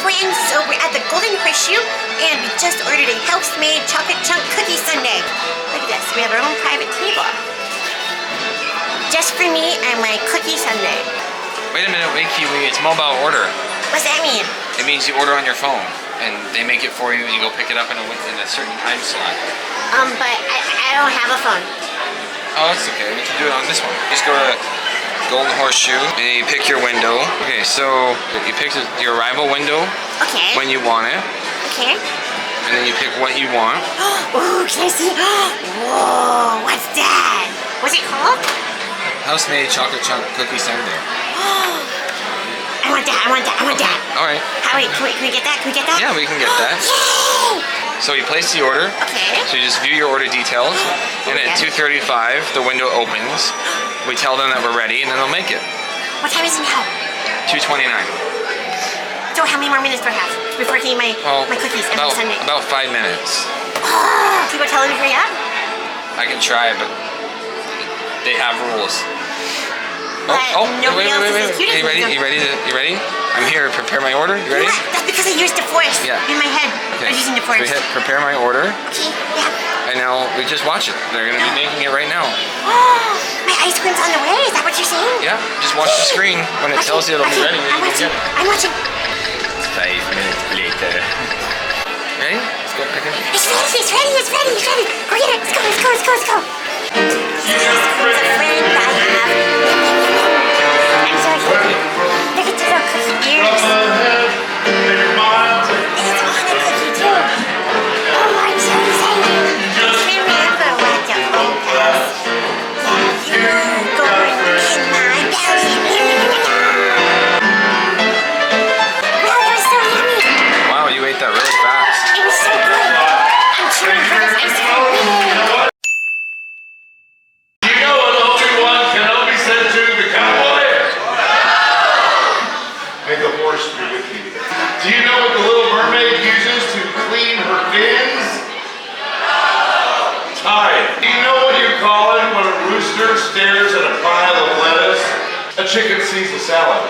friends, so we're at the Golden Horseshoe and we just ordered a house-made chocolate chunk cookie sundae. Look at this, we have our own private table. Just for me and my cookie sundae. Wait a minute, wait Kiwi, it's mobile order. What's that mean? It means you order on your phone and they make it for you and you go pick it up in a certain time slot. But I don't have a phone. Oh, that's okay, we can do it on this one. Just go to Golden Horseshoe and you pick your window. Okay, so you pick your arrival window. Okay. When you want it. Okay. And then you pick what you want. Ooh, can I see? Whoa, what's that? What's it called? House-made chocolate chunk cookie sundae. I want that, I want that, I want that. All right. Wait, can we get that? Can we get that? Yeah, we can get that. Yay! So you place the order. Okay. So you just view your order details. And at 2:35, the window opens. We tell them that we're ready, and then they'll make it. What time is it now? 2:29. So how many more minutes do I have before I can eat my cookies and my sundae? About 5 minutes. Can you go tell them to hurry up? I can try, but they have rules. Wait. You ready? I'm here to prepare my order. You ready? That's because I used the force in my head. Okay. I was using the force. So we hit prepare my order. Okay, yeah. And now we just watch it. They're going to be making it right now. My ice cream's on the way. Is that what you're saying? Yeah. Just watch the screen. When it tells you it'll be ready, I'm watching. I'm watching. 5 minutes later. Ready? Let's go pick it. It's ready. It's ready. It's ready. It's ready. Go get it. Let's go. Let's go. Let's go. Let's go. It's a friend I have. I'm so excited. Look at the little cookie ears. It's on the cookie too. Oh, I'm so excited. Remember what the old past. You're going in my belly. Wow, that was so yummy. Wow, you ate that really fast. It was so good. I'm cheering for this ice cream. May the horse be with you. Do you know what the little mermaid uses to clean her fins? Tide. Do you know what you call it when a rooster stares at a pile of lettuce? A chicken sees a salad.